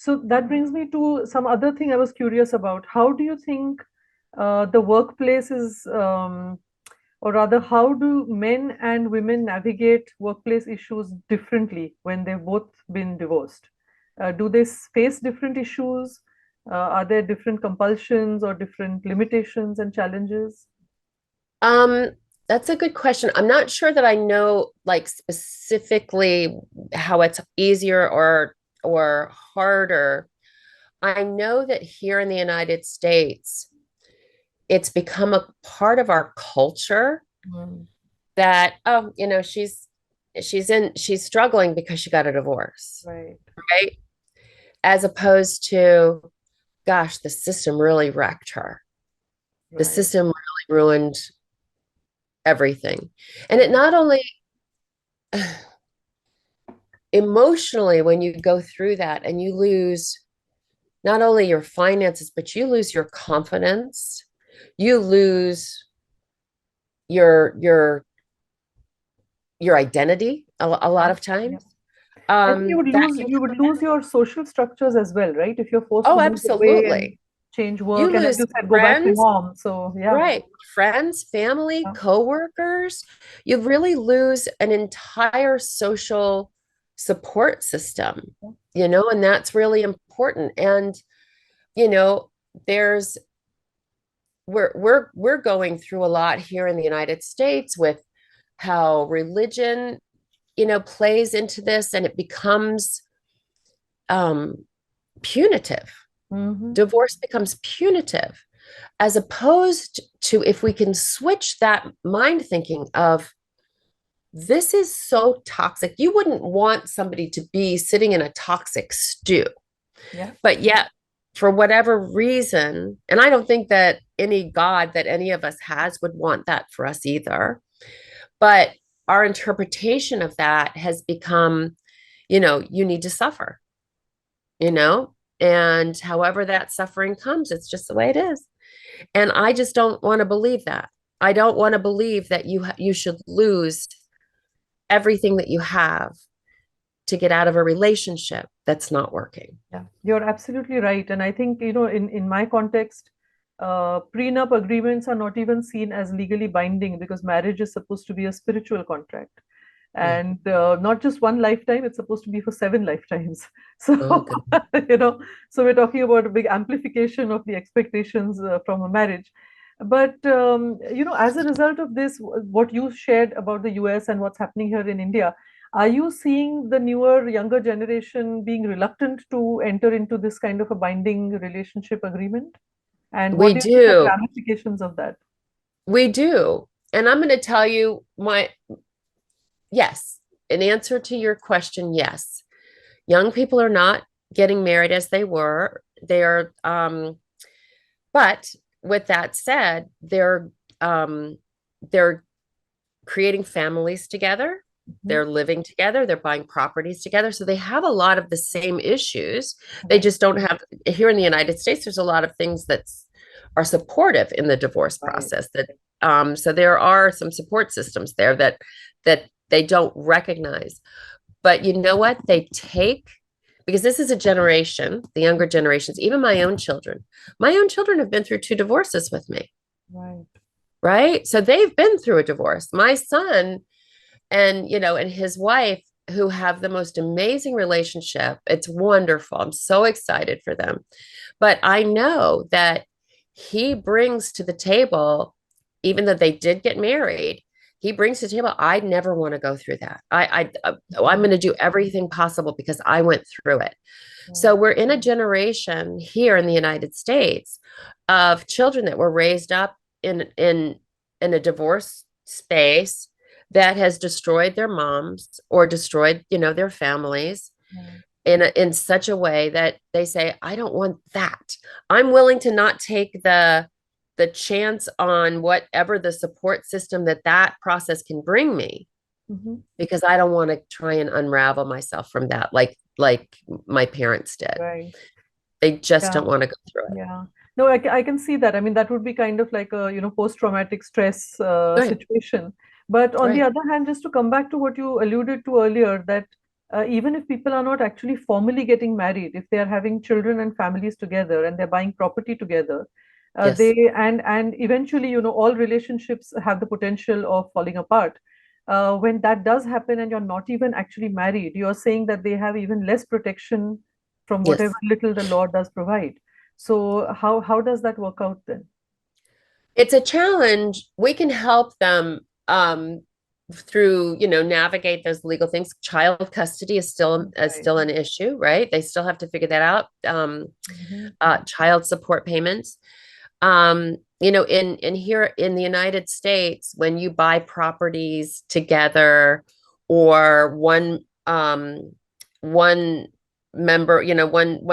So that brings me to some other thing I was curious about. How do you think the workplace is, or rather, how do men and women navigate workplace issues differently when they've both been divorced? Do they face different issues? Are there different compulsions or different limitations and challenges? Um, that's a good question. I'm not sure that I know like specifically how it's easier or harder. I know that here in the United States, it's become a part of our culture Mm, that, oh, she's struggling because she got a divorce, right, right? As opposed to, gosh, the system really wrecked her. The right, system really ruined everything. And it right. not only emotionally, when you go through that and you lose not only your finances, but you lose your confidence, you lose your your identity a lot Yeah, of yeah. times. I think That can you would lose your social structures as well, right? If you're forced to oh, move away and absolutely. change You work, and as lose you said, go back to friends, mom. So yeah, right? Friends, family, yeah, coworkers. You really lose an entire social support system, and that's really important. And, you know, there's we're going through a lot here in the United States with how religion, plays into this and it becomes um punitive. hmm, Divorce becomes punitive, as opposed to if we can switch that mind thinking of this is so toxic. You wouldn't want somebody to be sitting in a toxic stew, yeah, but yet for whatever reason, and I don't think that any God that any of us has would want that for us either, but our interpretation of that has become, you need to suffer, you know, and however that suffering comes, it's just the way it is. And I just don't want to believe that. I don't want to believe that you should lose everything that you have to get out of a relationship that's not working. yeah. You're absolutely right. And I think, in my context, prenup agreements are not even seen as legally binding because marriage is supposed to be a spiritual contract. Yeah. And not just one lifetime, it's supposed to be for 7 lifetimes. Oh, So, good. you know, so we're talking about a big amplification of the expectations from a marriage. But, as a result of this, what you shared about the US and what's happening here in India, are you seeing the newer, younger generation being reluctant to enter into this kind of a binding relationship agreement? And what We do you think are the do. ramifications of that? We do. And I'm going to tell you yes, in answer to your question, yes. Young people are not getting married as they were. But with that said, they're creating families together. Mhm. They're living together. They're buying properties together. So they have a lot of the same issues. They Right, just don't have here in the United States. There's a lot of things that are supportive in the divorce right. process. So there are some support systems there that they don't recognize. But you know what? They take because this is a generation, the younger generations, even my own children. My own children have been through 2 divorces with me, Right. right? So they've been through a divorce. My son and his wife who have the most amazing relationship. It's wonderful. I'm so excited for them. But I know that he brings to the table, even though they did get married, he brings to the table, I never want to go through that. I'm Mhm. going to do everything possible because I went through it. Yeah. So we're in a generation here in the United States of children that were raised up in a divorce space that has destroyed their moms or destroyed, their families Yeah. in such a way that they say, I don't want that. I'm willing to not take the chance on whatever the support system that process can bring me Mhm. because I don't want to try and unravel myself from that like my parents did. Right. They just Yeah. don't want to go through it. Yeah. No, I can see that. I mean, that would be kind of like a, post-traumatic stress Right, situation. But on the right. other hand, just to come back to what you alluded to earlier, that even if people are not actually formally getting married, if they are having children and families together and they're buying property together, Yes. they and eventually, all relationships have the potential of falling apart. When that does happen and you're not even actually married, you're saying that they have even less protection from whatever Yes. little the law does provide. So how does that work out then? It's a challenge. We can help them through, navigate those legal things. Child custody is Right. still an issue, right? They still have to figure that out. Mhm. Child support payments. In here in the United States, when you buy properties together, or one member,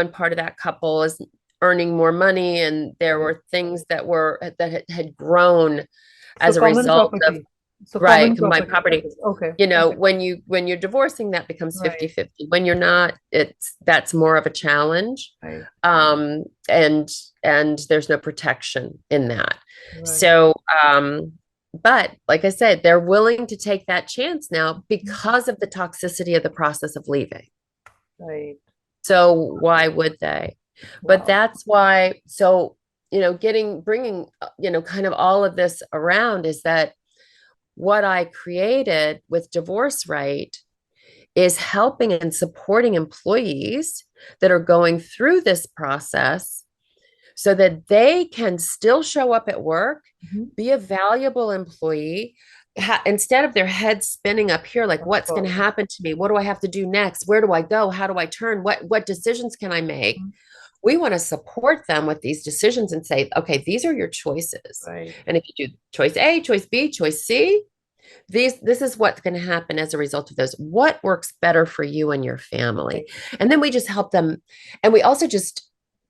one part of that couple is earning more money, and there Right. were things that had grown So as a common result of, property. So right, common combined property. property. Okay. Okay. When you're divorcing, that becomes Right. 50-50. When you're not, that's more of a challenge. Right. Um, and and there's no protection in that. Right. So, but like I said, they're willing to take that chance now because of the toxicity of the process of leaving. Right. So why would they? But Wow. that's why, so, bringing, kind of all of this around is that what I created with Divorce Right is helping and supporting employees that are going through this process so that they can still show up at work, Mhm. be a valuable employee. Instead of their head spinning up here, like, Of what's going to course. happen to me? What do I have to do next? Where do I go? How do I turn? What decisions can I make? Mhm. We want to support them with these decisions and say, okay, these are your choices. Right. And if you do choice A, choice B, choice C, this is what's going to happen as a result of those. What works better for you and your family? Right. And then we just help them. And we also just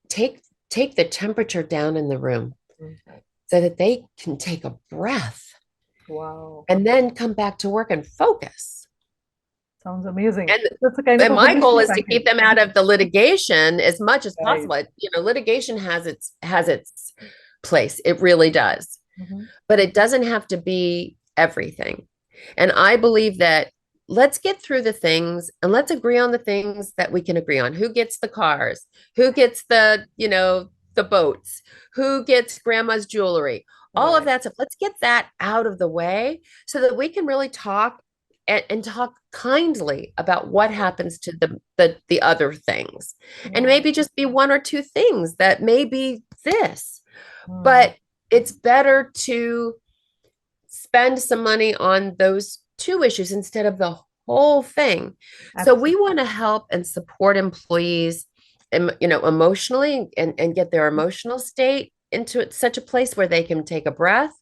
take take the temperature down in the room Mm. so that they can take a breath Wow. and then come back to work and focus. Sounds amazing. And That's a kind of and a my goal holistic is to keep package. them out of the litigation as much as Right. possible. Litigation has its place. It really does. Mhm. But it doesn't have to be everything. And I believe that let's get through the things and let's agree on the things that we can agree on. Who gets the cars? Who gets the boats? Who gets grandma's jewelry? All of Right. that stuff. Let's get that out of the way so that we can really talk and talk kindly about what happens to the other things. And Wow. maybe just be one or two things that may be this. Mm. But it's better to spend some money on those two issues instead of the whole thing. So we Absolutely. want to help and support employees, emotionally, and get their emotional state into such a place where they can take a breath.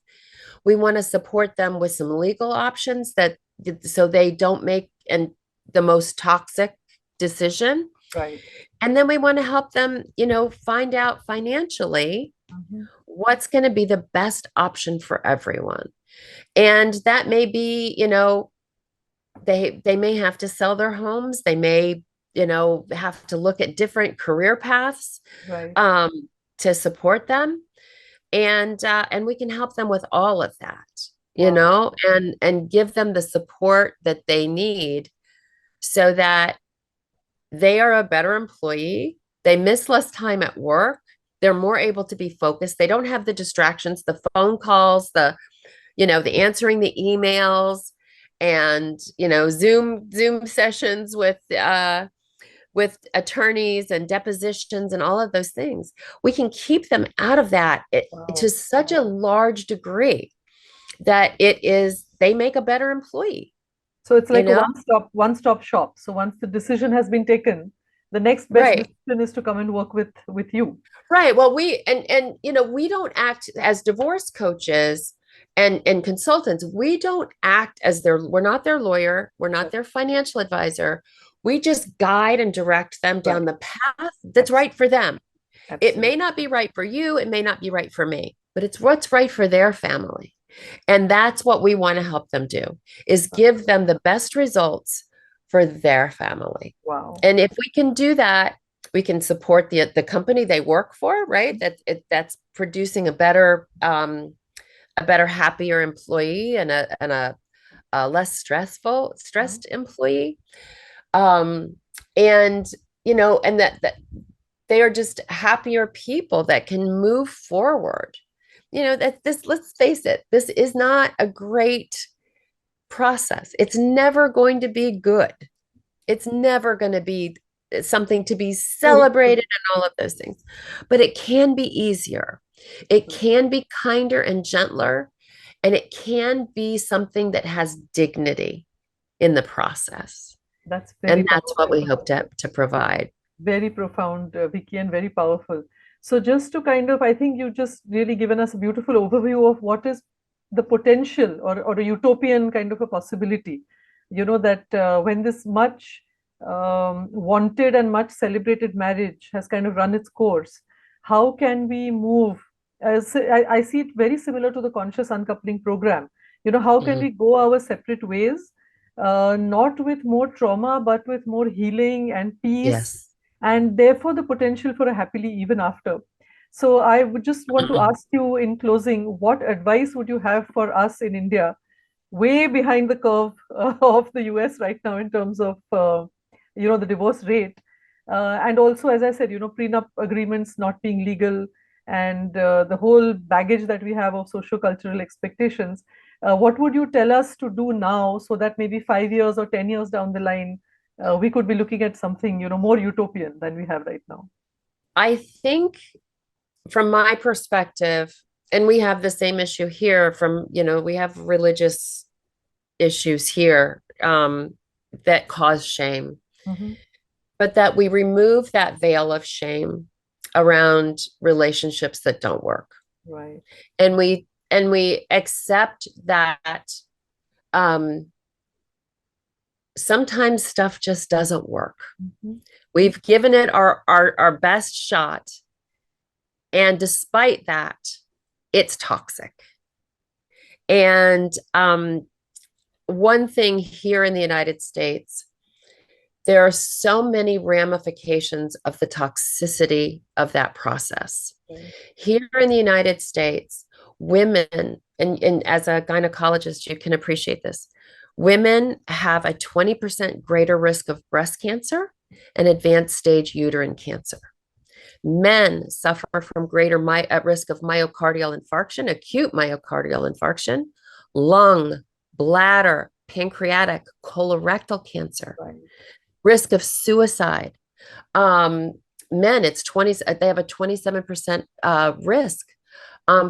We want to support them with some legal options that so they don't make the most toxic decision. Right. And then we want to help them, find out financially Mhm. what's going to be the best option for everyone. And that may be, they may have to sell their homes. They may, have to look at different career paths Right. um, to support them. And we can help them with all of that, Wow. and give them the support that they need so that they are a better employee. They miss less time at work. They're more able to be focused. They don't have the distractions, the phone calls, the answering the emails, and Zoom sessions with attorneys and depositions and all of those things. We can keep them out of that to Wow. such a large degree that they make a better employee, So it's you like a know? one stop shop. So once the decision has been taken, the next best Right. decision is to come and work with you. Right. Well, we don't act as divorce coaches and consultants. We don't act as we're not their lawyer, we're not Right. their financial advisor. We just guide and direct them down Right. the path that's right Absolutely. for them. It may Absolutely. not be right for you, it may not be right for me, but it's what's right for their family. And that's what we want to help them do, is give them the best results for their family. Wow. And if we can do that, we can support the company they work for, right? That's producing a better, happier employee, and a less Mhm. stressed employee. Um, and and that they are just happier people that can move forward. That this, let's face it, this is not a great process. It's never going to be good. It's never going to be something to be celebrated and all of those things. But it can be easier. It can be kinder and gentler, and it can be something that has dignity in the process. That's And very that's what we powerful. hope to provide. Very profound, Vicky, and very powerful. So, just to kind of, I think you just really given us a beautiful overview of what is the potential or a utopian kind of a possibility. That when this much wanted and much celebrated marriage has kind of run its course, how can we move? As I see it very similar to the conscious uncoupling program. How can Mhm. we go our separate ways, not with more trauma, but with more healing and peace, Yes. and therefore the potential for a happily even after. So I would just want to ask you in closing, what advice would you have for us in India, way behind the curve of the US right now in terms of the divorce rate, and also, as I said, prenup agreements not being legal, and the whole baggage that we have of socio-cultural expectations. What would you tell us to do now so that maybe 5 years or 10 years down the line, we could be looking at something more utopian than we have right now? I think from my perspective, and we have the same issue here we have religious issues here that cause shame, Hmm. but that we remove that veil of shame around relationships that don't work. Right. And we accept that um, sometimes stuff just doesn't work. Hmm. We've given it our best shot. And despite that, it's toxic. And one thing here in the United States, there are so many ramifications of the toxicity of that process. Right. Here in the United States, women, and as a gynecologist, you can appreciate this, women have a 20% greater risk of breast cancer and advanced stage uterine cancer. Men suffer from greater at risk of myocardial infarction, acute myocardial infarction, lung, bladder, pancreatic, colorectal cancer, Right. risk of suicide. Um, Men, it's 20, they have a 27% risk.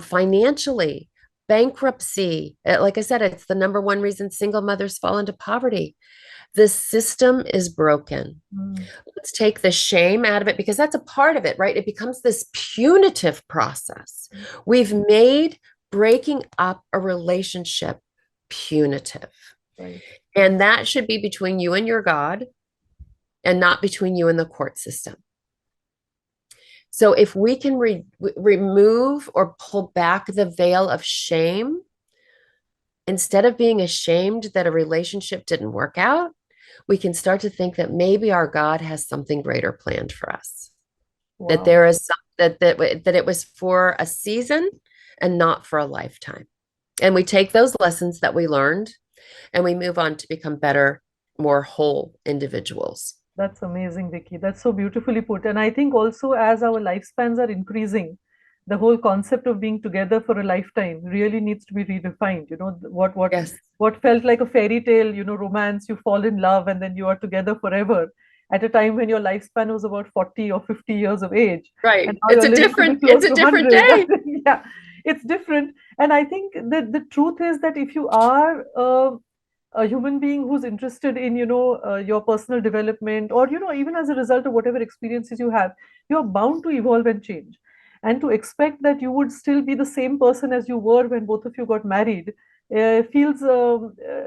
Financially, bankruptcy. Like I said, it's the number one reason single mothers fall into poverty. The system is broken. Mm. Let's take the shame out of it because that's a part of it, right? It becomes this punitive process. We've made breaking up a relationship punitive. Right. And that should be between you and your God and not between you and the court system. So if we can remove or pull back the veil of shame, instead of being ashamed that a relationship didn't work out, we can start to think that maybe our God has something greater planned for us. That Wow. there is that it was for a season and not for a lifetime. And we take those lessons that we learned and we move on to become better, more whole individuals. That's amazing, Vicky. That's so beautifully put. And I think also as our lifespans are increasing, the whole concept of being together for a lifetime really needs to be redefined. Yes. What felt like a fairy tale, romance, you fall in love and then you are together forever at a time when your lifespan was about 40 or 50 years of age. And Right. now you're living to be It's close a to different 100. day. Yeah, it's different. And I think that the truth is that if you are a human being who's interested in your personal development, or even as a result of whatever experiences you have, you're bound to evolve and change. And to expect that you would still be the same person as you were when both of you got married feels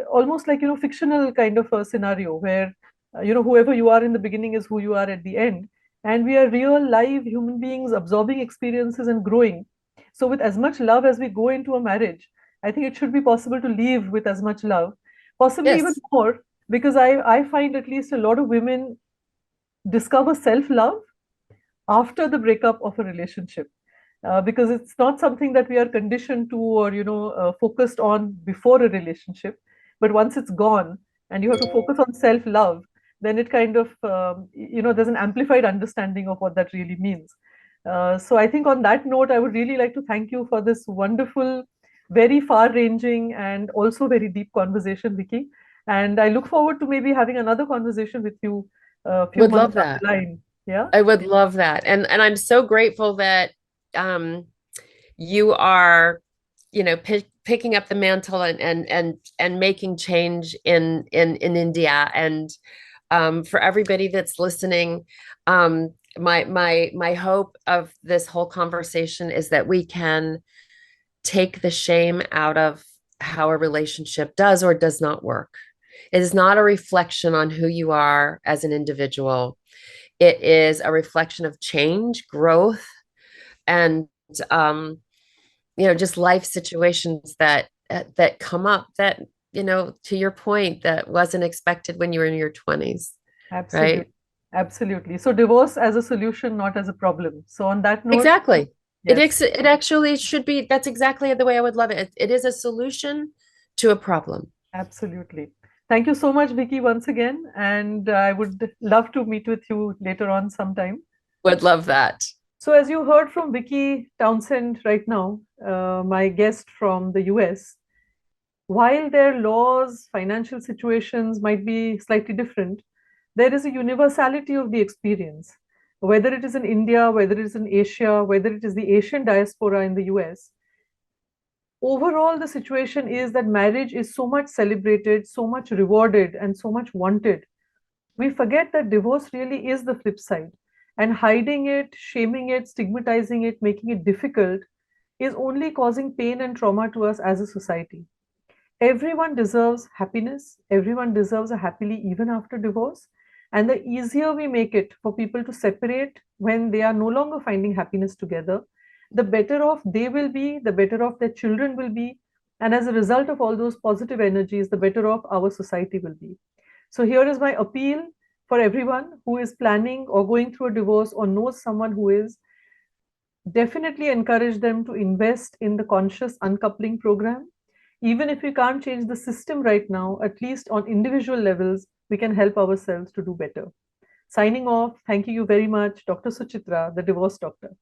almost like fictional kind of a scenario where whoever you are in the beginning is who you are at the end, and we are real live human beings absorbing experiences and growing. So with as much love as we go into a marriage, I think it should be possible to leave with as much love, possibly even Yes. more, because I find at least a lot of women discover self-love after the breakup of a relationship, because it's not something that we are conditioned to or focused on before a relationship, but once it's gone and you have to focus on self-love, then it kind of, there's an amplified understanding of what that really means. So I think on that note, I would really like to thank you for this wonderful, very far ranging and also very deep conversation, Vicky. And I look forward to maybe having another conversation with you a few Would months love down that. the line. Yeah, I would love that. And I'm so grateful that um you are, picking up the mantle and making change in India. And for everybody that's listening, my hope of this whole conversation is that we can take the shame out of how a relationship does or does not work. It is not a reflection on who you are as an individual. It is a reflection of change, growth, and just life situations that come up that, to your point, that wasn't expected when you were in your 20s, absolutely. right? Absolutely. So divorce as a solution, not as a problem. So on that note, Exactly. yes, It actually should be. That's exactly the way I would love it. It is a solution to a problem. absolutely. Thank you so much, Vicky, once again. And I would love to meet with you later on sometime. Would love that. So, as you heard from Vicky Townsend right now, my guest from the US, while their laws, financial situations might be slightly different, there is a universality of the experience. Whether it is in India, whether it is in Asia, whether it is the Asian diaspora in the US, overall the situation is that marriage is so much celebrated, so much rewarded, and so much wanted. We forget that divorce really is the flip side. And hiding it, shaming it, stigmatizing it, making it difficult is only causing pain and trauma to us as a society. Everyone deserves happiness. Everyone deserves a happily even after divorce. And the easier we make it for people to separate when they are no longer finding happiness together, the better off they will be, the better off their children will be. And as a result of all those positive energies, the better off our society will be. So here is my appeal for everyone who is planning or going through a divorce or knows someone who is. Definitely encourage them to invest in the conscious uncoupling program. Even if we can't change the system right now, at least on individual levels, we can help ourselves to do better. Signing off, thank you very much, Dr. Suchitra, the divorce doctor.